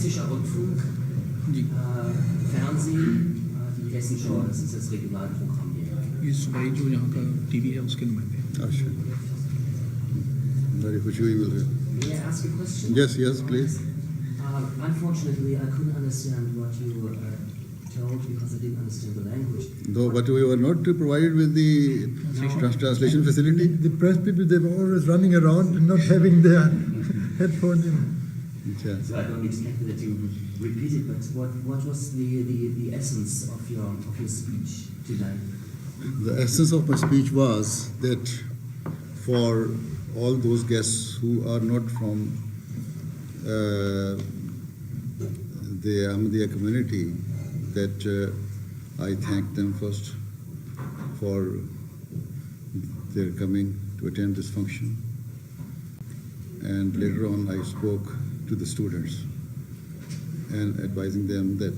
Hessischer Rundfunk, Fernsehen, die Hessenschau, das ist das Regionalprogramm hier. इस भाई जो यहाँ का टीवी है उसके नुमाइंदे अच्छा very खुशी हुई बोल रहे May I ask a question? Yes, please. Unfortunately, I couldn't understand what you told because I didn't understand the language. No, but we were not provided with the translation facility. The press people, they were always running around and not having their headphone in. अच्छा So I don't expect that you repeat it, but what was the essence of your speech today? The essence of my speech was that for all those guests who are not from the Ahmadiyya community, that I thank them first for their coming to attend this function. And later on I spoke to the students and advising them that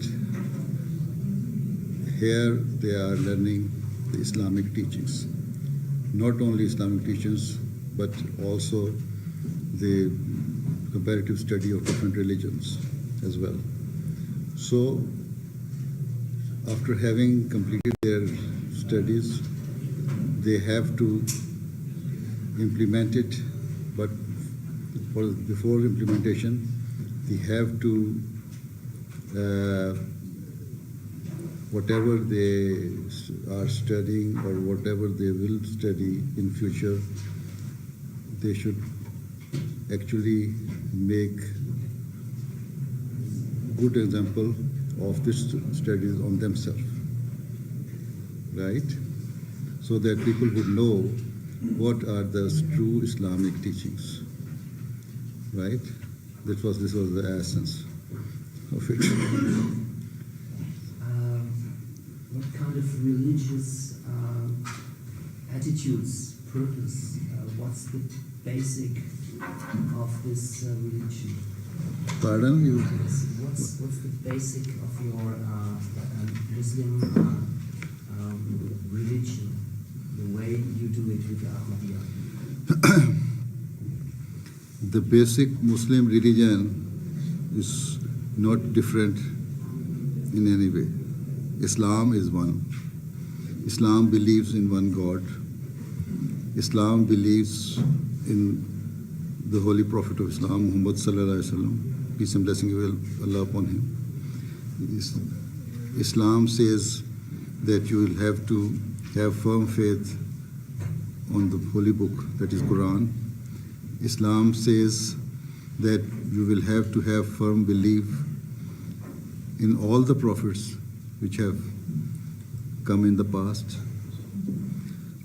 here they are learning the Islamic teachings. Not only Islamic teachings, but also the comparative study of different religions as well. So, after having completed their studies, they have to implement it, but before implementation, they have to whatever they are studying or whatever they will study in future, they should actually make good example of this studies on themselves, right? So that people would know what are the true Islamic teachings, right? This was the essence of it. What kind of religious attitudes, purpose, what's the basic of this religion? Pardon you? What's the basic of your Muslim religion, the way you do it with the Ahmadiyya? The basic Muslim religion is not different in any way. Islam is one. Islam believes in one God. Islam believes in the Holy Prophet of Islam, Muhammad Sallallahu Alaihi Wasallam, peace and blessing of Allah upon him. Islam says that you will have to have firm faith on the Holy Book, that is Quran. Islam says that you will have to have firm belief in all the prophets which have come in the past.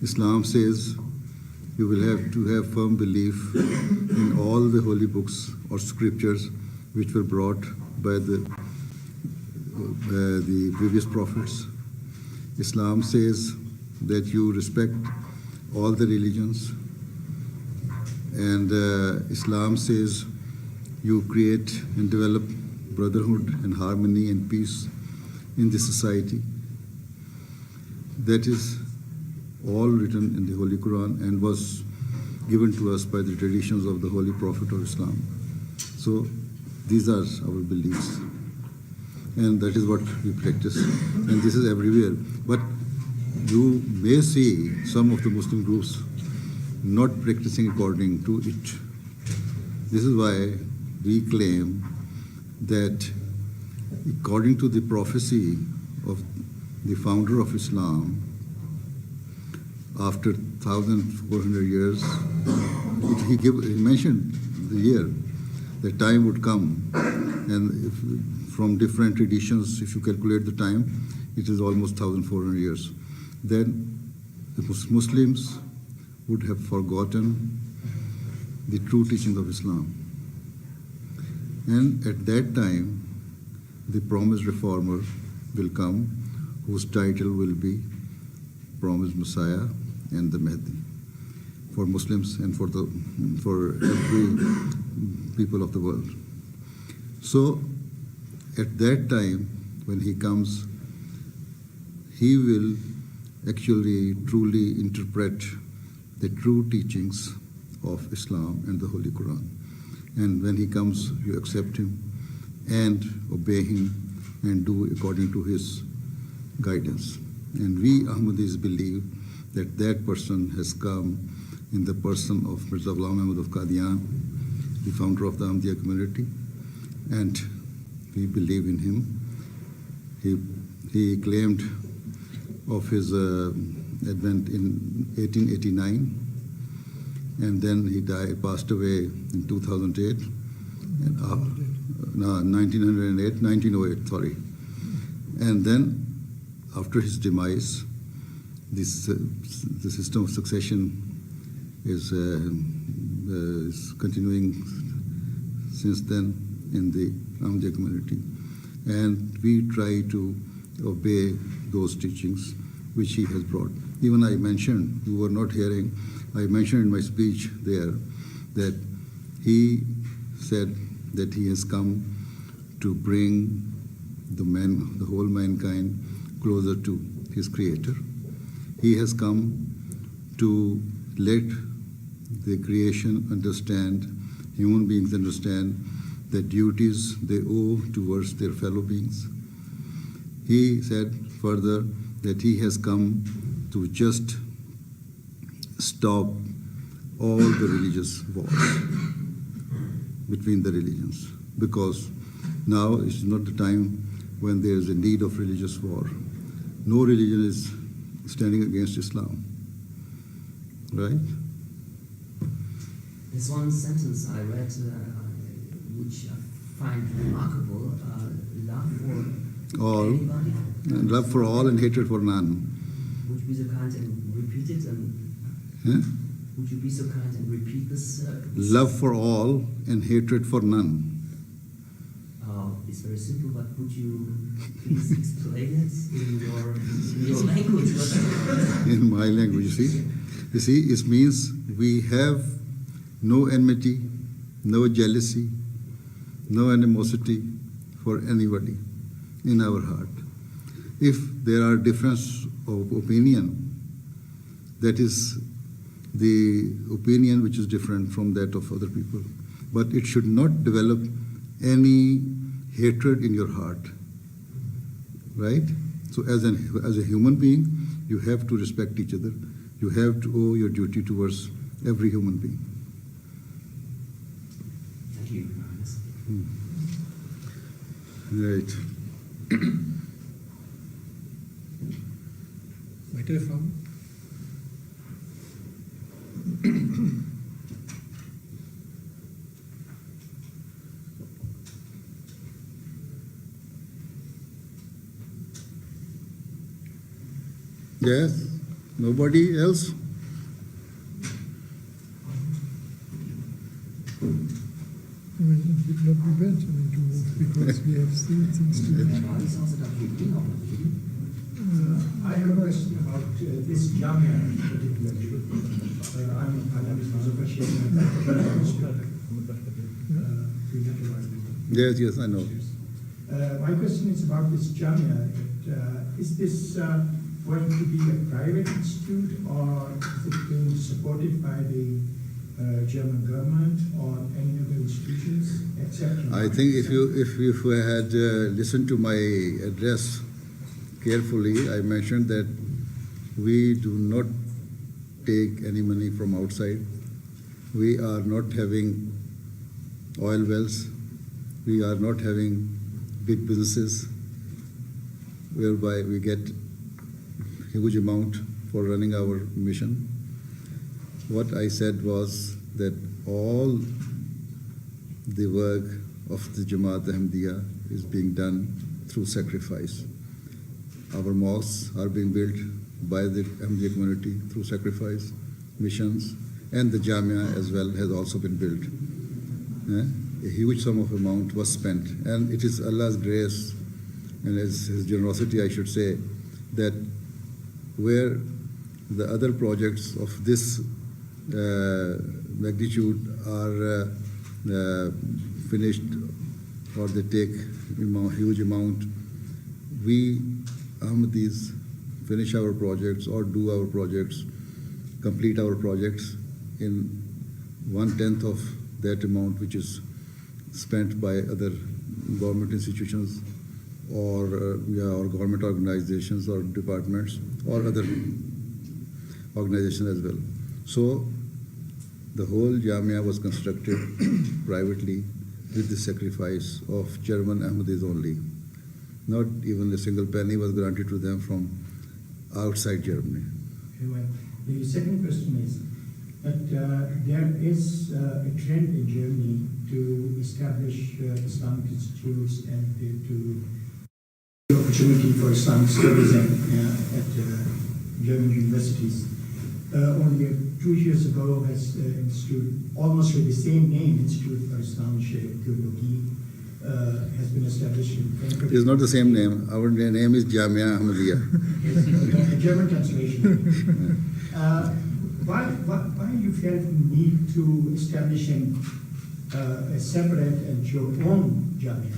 Islam says you will have to have firm belief in all the holy books or scriptures which were brought by the previous prophets. Islam says that you respect all the religions, and Islam says you create and develop brotherhood and harmony and peace in the society. That is all written in the Holy Quran and was given to us by the traditions of the Holy Prophet of Islam. So these are our beliefs, and that is what we practice, and this is everywhere. But you may see some of the Muslim groups not practicing according to it. This is why we claim that according to the prophecy of the founder of Islam, after 1,400 years, he mentioned the year, the time would come, and from different traditions, if you calculate the time, it is almost 1,400 years. Then the Muslims would have forgotten the true teaching of Islam. And at that time, the promised reformer will come, whose title will be Promised Messiah and the Mahdi, for Muslims and for every people of the world. So at that time, when he comes, he will actually truly interpret the true teachings of Islam and the Holy Quran. And when he comes, you accept him, and obey him and do according to his guidance. And we Ahmadis believe that that person has come in the person of Mirza Ghulam Ahmad of Qadian, the founder of the Ahmadiyya community, and we believe in him. He claimed of his advent in 1889, and then he passed away in 2008, and, 1908, sorry. And then after his demise, the system of succession is continuing since then in the Ahmadiyya community. And we try to obey those teachings which he has brought. Even I mentioned, you were not hearing, I mentioned in my speech there that he said that he has come to bring the whole mankind closer to his creator. He has come to let the creation understand, human beings understand the duties they owe towards their fellow beings. He said further that he has come to just stop all the religious wars between the religions, because now is not the time when there is a need of religious war. No religion is standing against Islam, right? There's one sentence I read which I find remarkable, love for All, anybody. and love for all and hatred for none. Would you be so kind and repeat it? And would you be so kind and repeat this? Love for all and hatred for none. It's very simple, but would you please explain it in your language? In my language, you see, it means we have no enmity, no jealousy, no animosity for anybody in our heart. If there are difference of opinion, that is the opinion which is different from that of other people. But it should not develop any hatred in your heart, right? So as a human being, you have to respect each other. You have to owe your duty towards every human being. Thank you. Right. Weitere Fragen? Yes? Nobody else? I mean, it would not be bad, to move, because we have still things to do. I have a question about this Jamia particularly. My name is Muzaffar Sheikh. Yes, I know. My question is about this Jamia. Is this going to be a private institute, or is it being supported by the German government or any other institutions, etc.? I think if you had listened to my address carefully, I mentioned that we do not take any money from outside. We are not having oil wells. We are not having big businesses whereby we get huge amount for running our mission. What I said was that all the work of the Jamaat Ahmadiyya is being done through sacrifice. Our mosques are being built by the Ahmadiyya community through sacrifice, missions, and the Jamia as well has also been built. A huge sum of amount was spent, and it is Allah's grace and His generosity, I should say, that where the other projects of this magnitude are finished, or they take a huge amount, we Ahmadis finish our projects or do our projects, complete our projects in 1/10 of that amount which is spent by other government institutions or government organizations or departments or other organizations as well. So the whole Jamia was constructed privately with the sacrifice of German Ahmadis only. Not even a single penny was granted to them from outside Germany. Well, the second question is that there is a trend in Germany to establish Islamic institutes and to the opportunity for Islamic studies at German universities. Only 2 years ago, has an institute almost with the same name, Institute for Islamische Theologie, has been established in Frankfurt. It's not the same name. Our name is Jamia Ahmadiyya. Yes, a German translation. Why you felt the need to establishing a separate and your own Jamia?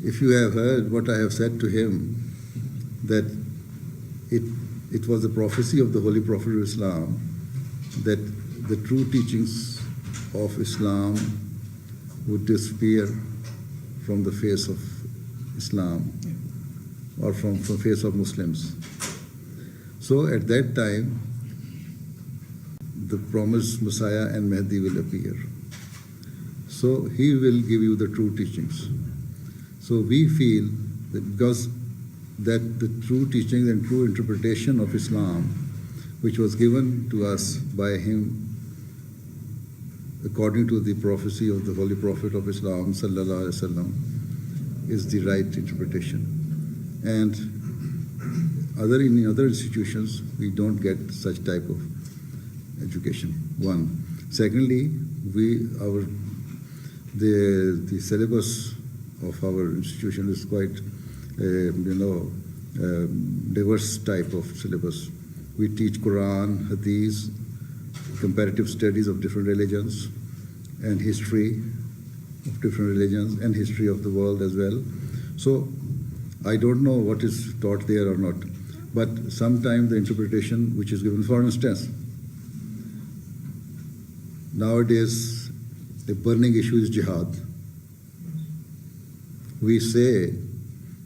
If you have heard what I have said to him, that it was the prophecy of the Holy Prophet of Islam that the true teachings of Islam would disappear from the face of Islam or from the face of Muslims. So at that time, the promised Messiah and Mahdi will appear. So he will give you the true teachings. So we feel that because that the true teachings and true interpretation of Islam, which was given to us by him according to the prophecy of the Holy Prophet of Islam, sallallahu alaihi wasallam, is the right interpretation. And in other institutions, we don't get such type of education. One. Secondly, the syllabus of our institution is quite diverse type of syllabus. We teach Quran, Hadith, comparative studies of different religions, and history of different religions, and history of the world as well. So I don't know what is taught there or not, but sometimes the interpretation which is given, for instance, nowadays the burning issue is jihad. We say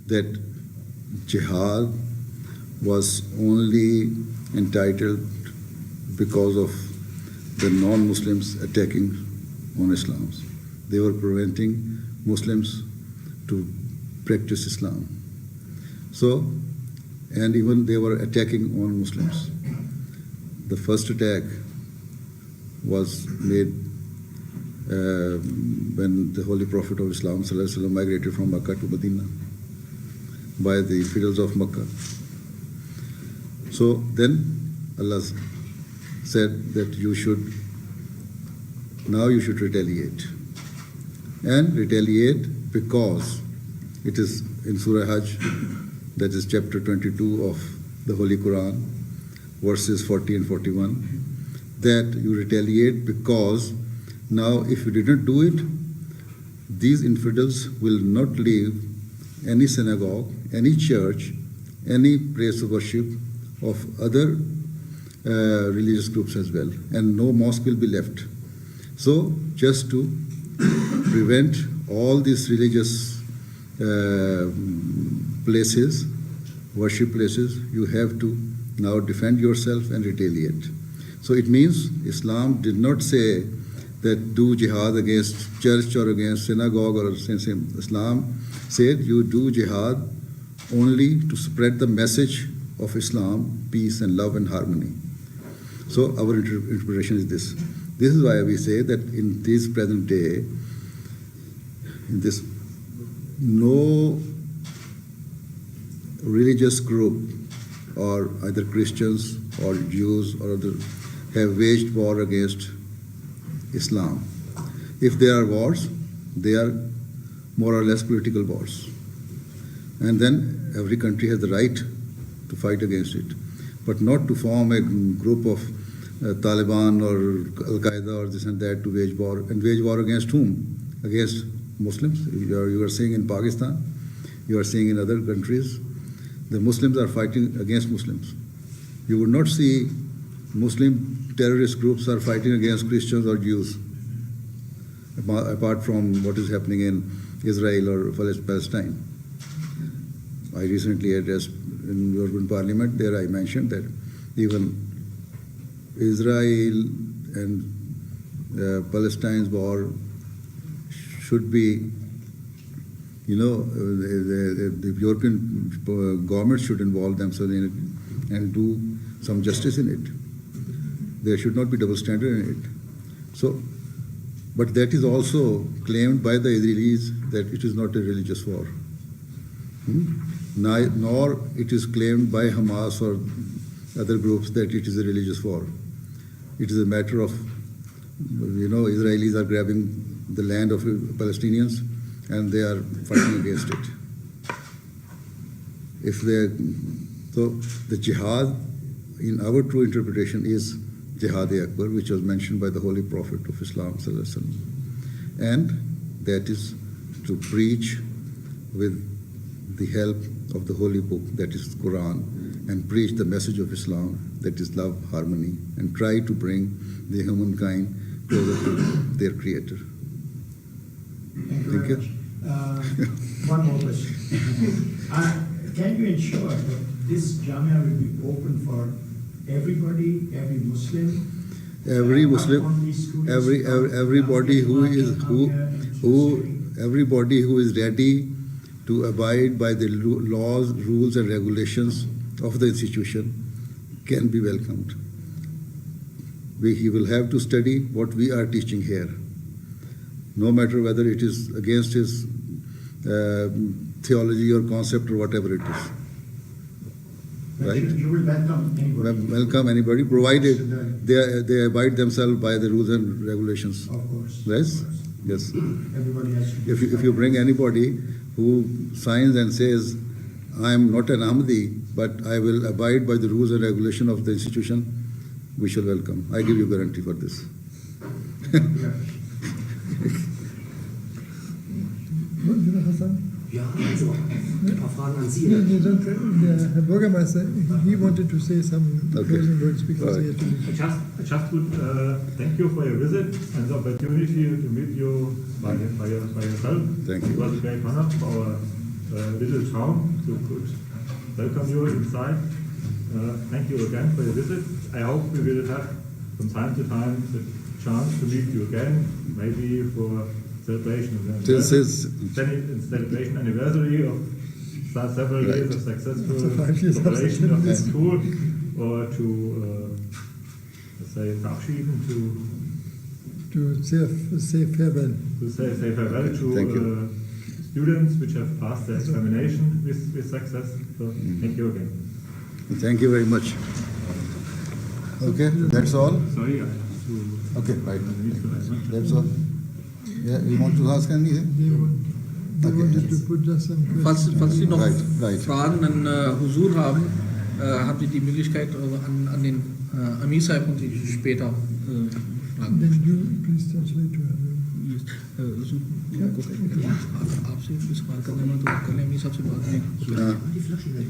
that jihad was only entitled because of the non-Muslims attacking on Islam. They were preventing Muslims to practice Islam. So, and even they were attacking on Muslims. The first attack was made when the Holy Prophet of Islam sallallahu alaihi wasallam migrated from Makkah to Medina by the infidels of Makkah. So then Allah said that you should retaliate. And retaliate because it is in Surah Hajj, that is chapter 22 of the Holy Quran, verses 40 and 41, that you retaliate because now if you didn't do it, these infidels will not leave any synagogue, any church, any place of worship of other religious groups as well, and no mosque will be left. So just to prevent all these religious places, worship places, you have to now defend yourself and retaliate. So it means Islam did not say that do jihad against church or against synagogue or something. Islam said you do jihad only to spread the message of Islam, peace and love and harmony. So our interpretation is this. This is why we say that in this present day, in this, no religious group or either Christians or Jews or other have waged war against Islam. If there are wars, they are more or less political wars. And then every country has the right to fight against it, but not to form a group of Taliban or Al-Qaeda or this and that to wage war. And wage war against whom? Against Muslims. You are seeing in Pakistan, you are seeing in other countries, the Muslims are fighting against Muslims. You would not see Muslim terrorist groups are fighting against Christians or Jews, apart from what is happening in Israel or Palestine. I recently addressed in European Parliament, there I mentioned that even Israel and Palestine's war should be, the European government should involve themselves in it and do some justice in it. There should not be double standard in it. So, but that is also claimed by the Israelis that it is not a religious war. Nor it is claimed by Hamas or other groups that it is a religious war. It is a matter of, Israelis are grabbing the land of Palestinians and they are fighting against it. So the jihad, in our true interpretation, is Jihad-e-Akbar, which was mentioned by the Holy Prophet of Islam, and that is to preach with the help of the Holy Book, that is Quran, and preach the message of Islam, that is love, harmony, and try to bring the humankind closer to their Creator. Thank you very much. One more question. Can you ensure that this Jamia will be open for everybody, every Muslim? Every Muslim, not only students everybody from everybody who is ready to abide by the laws, rules, and regulations of the institution can be welcomed. He will have to study what we are teaching here, no matter whether it is against his theology or concept or whatever it is. But Right? you will welcome anybody. Welcome anybody, provided they abide themselves by the rules and regulations. Of course. Yes? Of course. Yes. Everybody has to be. If you bring anybody who signs and says, I am not an Ahmadi, but I will abide by the rules and regulation of the institution, we shall welcome. I give you guarantee for this. Hassan? Ja, also ein paar Fragen an Sie. Der Herr Bürgermeister, he wanted to say some closing words because he had to leave. I just would thank you for your visit and the opportunity to meet you by yourself. Thank you. It was a great honor for our little town to welcome you inside. Thank you again for your visit. I hope we will have from time to time the chance to meet you again, maybe for celebration of This is celebration anniversary of several years of successful So 5 years of operation of this success. school, or to let's say verabschieden, To say farewell. to say farewell to Thank you. students which have passed their examination with success. So thank you again. Thank you very much. Okay, that's all? Sorry, I have to. Okay, right. need to ask. That's all? Yeah, you want to ask anything? They Okay. wanted to put just some Falls questions. Sie noch Right. Fragen an Husur haben, haben Sie die Möglichkeit, an den Amir Sahib und Sie später Fragen Then stellen. you please translate to her. आपसे भी सवाल करना है तो कल अमीर साहब से बात करें। हाँ, Die Flasche weg.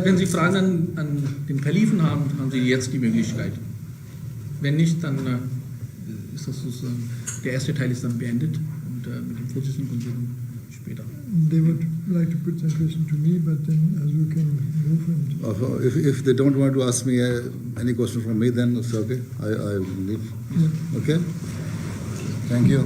Wenn Sie Fragen an den Kalifen haben, haben Sie jetzt die Möglichkeit. Wenn nicht, dann ist das sozusagen, der erste Teil ist dann beendet und mit dem Vorsitzenden können Sie dann später. They would like to put some question to me, but then as we can move and If they don't want to ask me any question from me, then it's okay. I will leave. Okay? Thank you.